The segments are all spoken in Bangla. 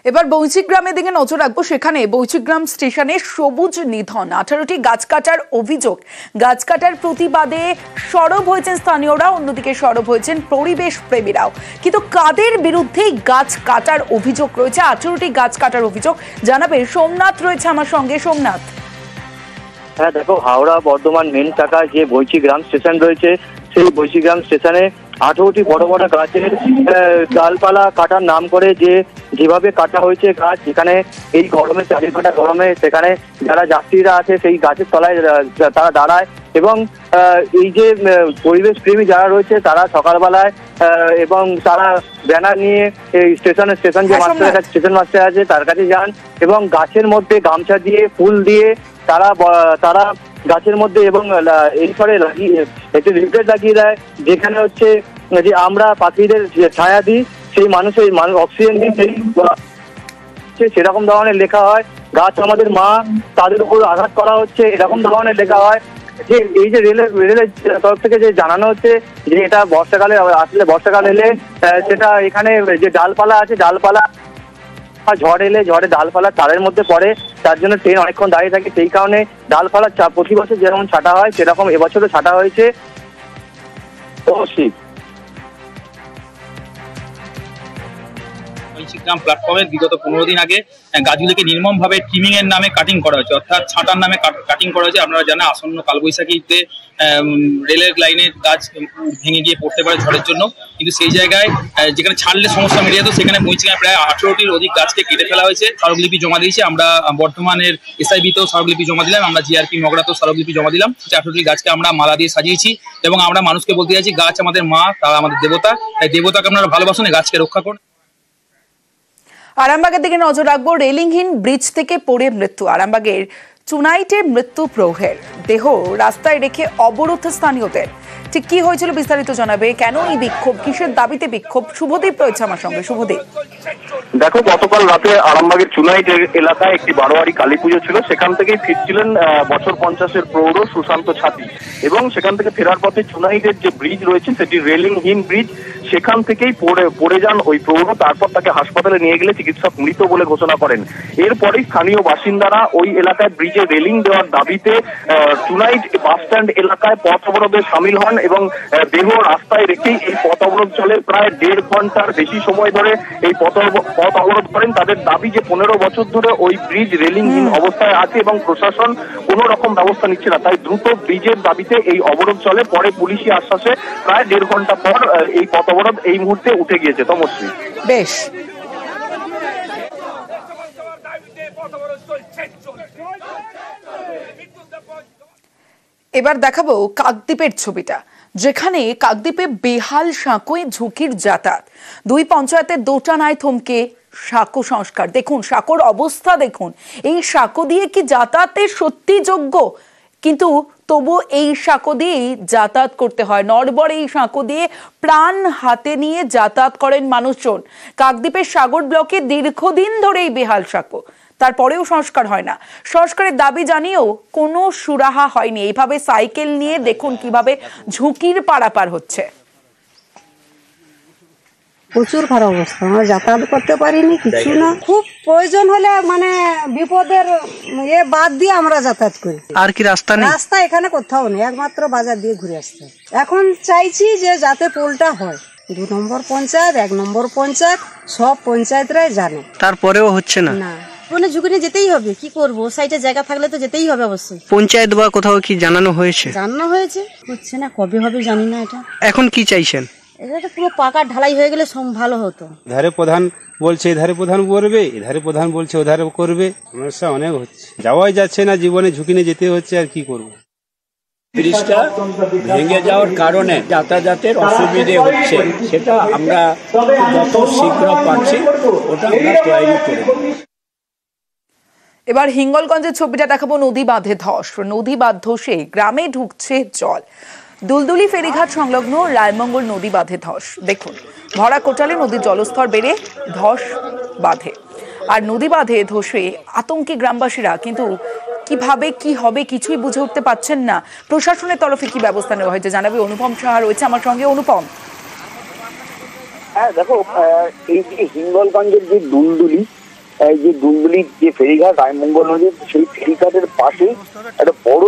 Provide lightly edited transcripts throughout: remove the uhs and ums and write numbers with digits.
এবার বৈচিগ্রামের দিকে নজর রাখবো। সেখানে বৈচিগ্রাম স্টেশনে সবুজ নিধন, 18টি গাছ কাটার অভিযোগ। গাছ কাটার প্রতিবাদে সরব হয়েছেন স্থানীয়রা, অন্যদিকে সরব হয়েছেন পরিবেশ প্রেমীরাও। কিন্তু কাদের বিরুদ্ধে গাছ কাটার অভিযোগ রয়েছে? 18টি গাছ কাটার অভিযোগ জানাবে সোমনাথ, রয়েছে আমার সঙ্গে। সোমনাথ, হ্যাঁ দেখো, হাওড়া বর্ধমান মেন শাখায় যে বৈচিগ্রাম স্টেশন রয়েছে, সেই বৈচিগ্রাম স্টেশনে 18টি বড় বড় গাছের ডালপালা কাটার নাম করে যেভাবে কাটা হয়েছে গাছ, যেখানে এই গরমে, 4 ঘন্টা গরমে, সেখানে যারা যাত্রীরা আছে সেই গাছের তলায় তারা দাঁড়ায়। এবং এই যে পরিবেশ প্রেমী যারা রয়েছে তারা সকালবেলায় এবং তারা ব্যানার নিয়ে এই স্টেশন যে স্টেশন মাস্টার আছে তার কাছে যান এবং গাছের মধ্যে গামছা দিয়ে, ফুল দিয়ে তারা গাছের মধ্যে এবং এই করে লাগিয়ে একটি লিফলেট লাগিয়ে দেয়, যেখানে হচ্ছে যে আমরা পাখিদের ছায়া দিই, সেই মানুষের অক্সিজেন দিই, সেই সেরকম ধরনের লেখা হয়। গাছ আমাদের মা, তাদের উপর আঘাত করা হচ্ছে, এরকম ধরনের লেখা হয়। যে এই যে রেলের তরফ থেকে যে জানানো হচ্ছে যে এটা বর্ষাকালে আসলে, বর্ষাকাল এলে সেটা এখানে যে ডালপালা আছে, ডালপালা ঝড় এলে ঝড়ে ডালপালা তারের মধ্যে পড়ে, তার জন্য ট্রেন অনেকক্ষণ দাঁড়িয়ে থাকে। সেই কারণে ডালপালা প্রতি বছর যেরকম ছাটা হয় সেরকম এবছরও ছাটা হয়েছে। বৈচিগ্রাম প্ল্যাটফর্মে বিগত 15 দিন আগে গাছগুলিকে নির্মমভাবে ট্রিমিং এর নামে কাটিং করা হয়েছে, অর্থাৎ ছাঁটার নামে কাটিং করা হয়েছে। আপনারা জানেন আসন্ন কালবৈশাখীতে রেলের লাইনের গাছ ভেঙে গিয়ে পড়তে পারে ঝড়ের জন্য, কিন্তু সেই জায়গায় যেখানে ছাড়লে সমস্যা মিটে যেত, সেখানে বৈচিগ্রামে প্রায় 18টির অধিক গাছকে কেটে ফেলা হয়েছে। স্মারকলিপি জমা দিয়েছি আমরা, বর্ধমানের এসআইবিতেও স্মারকলিপি জমা দিলাম, আমরা জিআরপি মগরাতেও স্মারকলিপি জমা দিলাম। 18টি গাছকে আমরা মালা দিয়ে সাজিয়েছি এবং আমরা মানুষকে বলতে চাইছি গাছ আমাদের মা, তারা আমাদের দেবতা, তাই দেবতাকে আপনারা ভালোবাসুন, গাছকে রক্ষা করুন। আরামবাগের দিকে নজর রাখবো। রেলিংহীন ব্রিজ থেকে পড়ে মৃত্যু। আরামবাগের চুনাইটে মৃত্যু প্রৌঢ়ের, দেহ রাস্তায় রেখে অবরোধ স্থানীয়দের। ঠিক কি হয়েছিল বিস্তারিত জানাবে। কেন এই বিক্ষোভ, কিসের দাবিতে বিক্ষোভ? শুভদীপ রয়েছে আমার সঙ্গে। শুভদীপ, দেখো, গতকাল রাতে আরামবাগের চুনাইট এলাকায় একটি বারোয়ারি কালী পুজো ছিল। সেখান থেকেই ফিরছিলেন বছর 50-এর প্রৌঢ় সুশান্ত ছাতি, এবং সেখান থেকে ফেরার পথে চুনাইটের যে ব্রিজ রয়েছে সেটি রেলিংহীন ব্রিজ, সেখান থেকেই পড়ে যান ওই প্রৌঢ়। তারপর তাকে হাসপাতালে নিয়ে গেলে চিকিৎসক মৃত বলে ঘোষণা করেন। এরপরেই স্থানীয় বাসিন্দারা ওই এলাকায় ব্রিজে রেলিং দেওয়ার দাবিতে চুনাইট বাস স্ট্যান্ড এলাকায় পথ অবরোধে সামিল হন এবং দেহ রাস্তায় রেখেই এই পথ অবরোধ চলে। প্রায় 1.5 ঘন্টার বেশি সময় ধরে এই পথ অবরোধ করেন। তাদের দাবি যে 15 বছর ধরে ওই ব্রিজ রেলিংহীন অবস্থায় আছে এবং প্রশাসন কোনো রকম ব্যবস্থা নিচ্ছে না, তাই দ্রুত ব্রিজের দাবিতে এই অবরোধ চলে। পরে পুলিশি আশ্বাসে প্রায় 1.5 ঘন্টা পর এই পথ অবরোধ এই মুহূর্তে উঠে গিয়েছে। তমশ্রী, বেশ। এবার দেখাবো কাকদ্বীপের ছবিটা, যেখানে কাকদ্বীপে বেহাল সাঁকোয় ঝুঁকির যাতায়াত। 2 পঞ্চায়েতের দোটানায় থমকে সাঁকো সংস্কার। দেখুন সাঁকোর অবস্থা, দেখুন এই সাঁকো দিয়ে কি যাতায়াতের সত্যি যোগ্য? কিন্তু তবু এই সাঁকো দিয়েই যাতায়াত করতে হয়। নড়বড়ে এই সাঁকো দিয়ে প্রাণ হাতে নিয়ে যাতায়াত করেন মানুষজন। কাকদ্বীপের সাগর ব্লকে দীর্ঘদিন ধরে এই বেহাল সাঁকো, তারপরেও সংস্কার হয় না। সংস্কারের দাবি জানিয়েও কোনো সুরাহা হয়নি। এইভাবে সাইকেল নিয়ে দেখুন কিভাবে ঝুঁকির পারাপার হচ্ছে। প্রচুর খারাপ অবস্থা, আমরা যাতায়াত করতে পারিনি, কিছু না। খুব প্রয়োজন হলে মানে বিপদের বাদ দিয়ে আমরা যাতায়াত করি। আর কি রাস্তা নেই? রাস্তা এখানে কোথাও নেই, একমাত্র বাজার দিয়ে ঘুরে আসতে। এখন চাইছি যে যাতে পোলটা হয়। 2 নম্বর পঞ্চায়েত, 1 নম্বর পঞ্চায়েত, সব পঞ্চায়েতরাই জানে, তারপরেও হচ্ছে না। মানে ঝুঁকি নিয়ে যেতেই হবে, কি করবো? সাইডে জায়গা থাকলে তো যেতেই হবে অবশ্যই। পঞ্চায়েত বা কোথাও কি জানানো হয়েছে? জানানো হয়েছে, হচ্ছে না। কবে হবে জানি না। এটা এখন কি চাইছেন? এটা পুরো পাকা ঢালাই হয়ে গেলে ভালো হতো। ধারে প্রধান বলছে এধারে প্রধান করবে, এধারে প্রধান বলছে ওধারে করবে, সমস্যা অনেক হচ্ছে। যাওয়াই যাচ্ছে না, জীবনে ঝুঁকি নিয়ে যেতে হচ্ছে, আর কি করবো। ব্রিজটা ভেঙে যাওয়ার কারণে যাতায়াতের অসুবিধে হচ্ছে, সেটা আমরা যত শীঘ্র পাচ্ছি ওটা আমরা তৈরি করব। এবার হিঙ্গলগঞ্জের ছবিটা দেখাবো। নদী বাঁধে ধস। নদী বাঁধ ধসে গ্রামে ঢুকছে জল। দুলদুলি ফেরিঘাট সংলগ্ন রায়মঙ্গল নদী বাঁধে ধস। দেখুন ভরা কোটালে নদীর জলস্তর বেড়ে ধস বাঁধে, আর নদী বাঁধে ধসে আতঙ্কে গ্রামবাসীরা। কিন্তু কিভাবে কি হবে কিছুই বুঝে উঠতে পারছেন না। প্রশাসনের তরফে কি ব্যবস্থা নেওয়া হয়েছে জানাবে অনুপম সাহা রয়েছে আমার সঙ্গে। অনুপম, হ্যাঁ দেখো, এই যে হিঙ্গলগঞ্জের যে দুলদুলি যে দুলদুলির যে ফেরিঘাট রায়মঙ্গল নদীর সেই ফেরিঘাটের পাশেই একটা বড়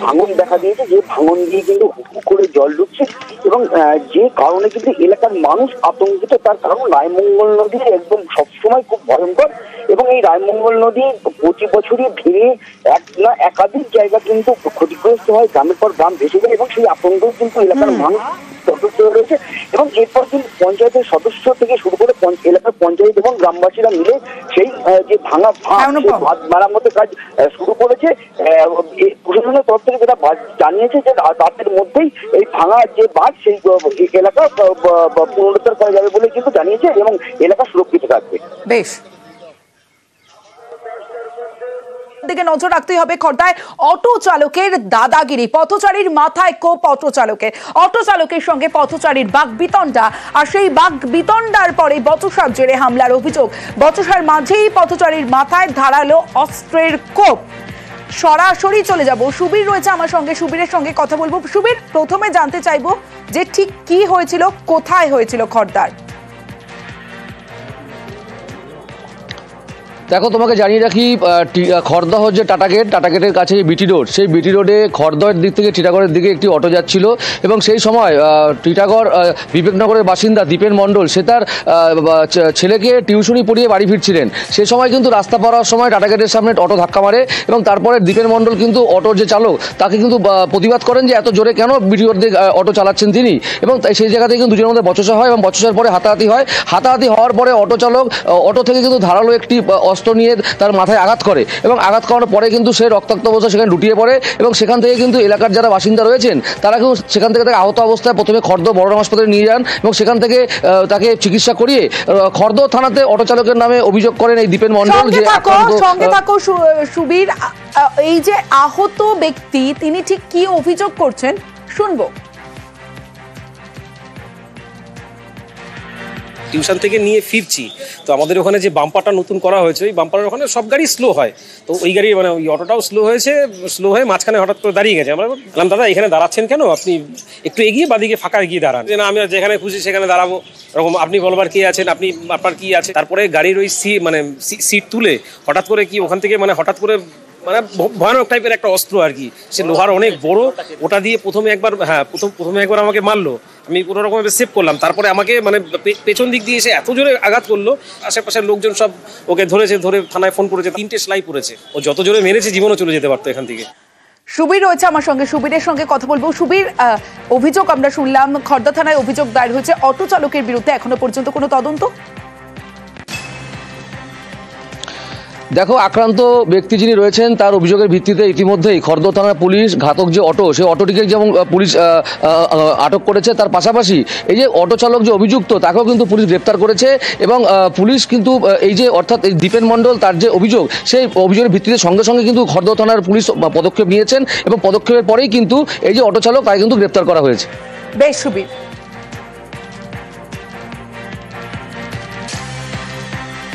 ভাঙন দেখা দিয়েছে, যে ভাঙন দিয়ে কিন্তু হুকু করে জল ঢুকছে এবং যে কারণে কিন্তু এলাকার মানুষ আতঙ্কিত। তার কারণ রায়মঙ্গল নদী একদম সবসময় খুব ভয়ঙ্কর এবং এই রায়মঙ্গল নদী প্রতি বছরই ভেঙে এক না একাধিক জায়গা কিন্তু ক্ষতিগ্রস্ত হয়, গ্রামের পর গ্রাম ভেসে যায় এবং সেই আতঙ্ক কিন্তু এলাকার মানুষ তটস্থ রয়েছে। এবং এরপর কিন্তু পঞ্চায়েতের সদস্য থেকে শুরু করে এলাকার পঞ্চায়েত এবং গ্রামবাসীরা মিলে সেই যে ভাঙা বাঁধ মেরামতের কাজ শুরু করেছে। প্রশাসনের তরফ থেকে যেটা জানিয়েছে যে রাতের মধ্যেই এই ভাঙা যে বাঁধ সেই এলাকা পুনরুদ্ধার করা যাবে বলে কিন্তু জানিয়েছে এবং এলাকা সুরক্ষিত থাকবে। বেশ, দিকে নজর রাখতে হবে। খর্দায় অটো চালকের দাদাগিরি, পথচারীর মাথায় কোপ অটো চালকের সঙ্গে পথচারীর বাকবিতণ্ডা, আর সেই বাকবিতণ্ডার পরে বচসার জেরে হামলার অভিযোগ। বচসার মাঝেই পথচারীর মাথায় ধারালো অস্ত্রের কোপ। সরাসরি চলে যাব, সুবীর রয়েছে আমার সঙ্গে, সুবীরের সঙ্গে কথা বলবো। সুবীর, প্রথমে জানতে চাইবো যে ঠিক কি হয়েছিল, কোথায় হয়েছিল খর্দার? দেখো, তোমাকে জানিয়ে রাখি, খড়দহ যে টাটা গেটের কাছে বিটি রোড, সেই বিটি রোডে খড়দহের দিক থেকে টিটাগড়ের দিকে একটি অটো যাচ্ছিল এবং সেই সময় টিটাগড় বিবেকনগরের বাসিন্দা দীপেন মণ্ডল, সে তার ছেলেকে টিউশনি পড়িয়ে বাড়ি ফিরছিলেন। সে সময় কিন্তু রাস্তা পারার সময় টাটা গেটের সামনে অটো ধাক্কা মারে এবং তারপরে দীপেন মণ্ডল কিন্তু অটোর যে চালক তাকে কিন্তু প্রতিবাদ করেন যে এত জোরে কেন বিটি রোড দিয়ে অটো চালাচ্ছেন তিনি, এবং সেই জায়গাতে কিন্তু দুজনের মধ্যে বচসা হয় এবং বচসার পরে হাতাহাতি হয়। হাতাহাতি হওয়ার পরে অটো চালক অটো থেকে কিন্তু ধারালো একটি অস্ত্র নিয়ে তার মাথায় আঘাত করে এবং আঘাত করার পরে কিন্তু সে রক্তাক্ত অবস্থায় সেখানে লুটিয়ে পড়ে এবং সেখান থেকে কিন্তু এলাকার যারা বাসিন্দা রয়েছেন তারা কিন্তু সেখান থেকে তাকে আহত অবস্থায় প্রথমে খড়দহ বড় হাসপাতালে নিয়ে যান এবং সেখান থেকে তাকে চিকিৎসা করিয়ে খড়দহ থানাতে অটো চালকের নামে অভিযোগ করেন এই দীপেন মণ্ডল। যে সঙ্গে থাকো সুবীর, এই যে আহত ব্যক্তি তিনি ঠিক কি অভিযোগ করছেন শুনবো। টিউশন থেকে নিয়ে ফিরছি, তো আমাদের ওখানে যে বাম্পারটা নতুন করা হয়েছে, ওই বাম্পারের ওখানে সব গাড়ি স্লো হয়, তো ওই গাড়ি মানে ওই অটোটাও স্লো হয়ে মাঝখানে হঠাৎ করে দাঁড়িয়ে গেছে। আমরা বললাম, দাদা এখানে দাঁড়াচ্ছেন কেন, আপনি একটু এগিয়ে বাদিকে ফাঁকা এগিয়ে দাঁড়ান। না, আমি যেখানে খুশি সেখানে দাঁড়াবো, এরকম আপনি বলবার কে আছেন, আপনার কি আছে। তারপরে গাড়ির ওই সিট তুলে হঠাৎ করে কি ওখান থেকে হঠাৎ করে ভয়ানক টাইপের একটা অস্ত্র আর কি, সে লোহার অনেক বড়, ওটা দিয়ে প্রথমে একবার আমাকে মারলো, আমি কোনো রকম সেভ করলাম। তারপরে আমাকে পেছন দিক দিয়ে এসে এত জোরে আঘাত করলো, আশেপাশের লোকজন সব ওকে ধরে থানায় ফোন করেছে, 3টে সেলাই পড়েছে। ও যত জোরে মেরেছে জীবনও চলে যেতে পারতো এখান থেকে। সুবীর রয়েছে আমার সঙ্গে, সুবীরের সঙ্গে কথা বলবো। সুবীর, অভিযোগ আমরা শুনলাম, খড়দা থানায় অভিযোগ দায়ের হয়েছে অটো চালকের বিরুদ্ধে, এখনো পর্যন্ত কোনো তদন্ত? দেখো, আক্রান্ত ব্যক্তি যিনি রয়েছেন তার অভিযোগের ভিত্তিতে ইতিমধ্যেই খড়দহ থানার পুলিশ ঘাতক যে অটো, সেই অটোটিকে যেমন পুলিশ আটক করেছে, তার পাশাপাশি এই যে অটো চালক যে অভিযুক্ত তাকেও কিন্তু পুলিশ গ্রেপ্তার করেছে এবং পুলিশ কিন্তু এই যে অর্থাৎ এই দীপেন মণ্ডল তার যে অভিযোগ, সেই অভিযোগের ভিত্তিতে সঙ্গে সঙ্গে কিন্তু খড়দহ থানার পুলিশ পদক্ষেপ নিয়েছেন এবং পদক্ষেপের পরেই কিন্তু এই যে অটো চালক তাকে কিন্তু গ্রেপ্তার করা হয়েছে। বেশ সুবীর।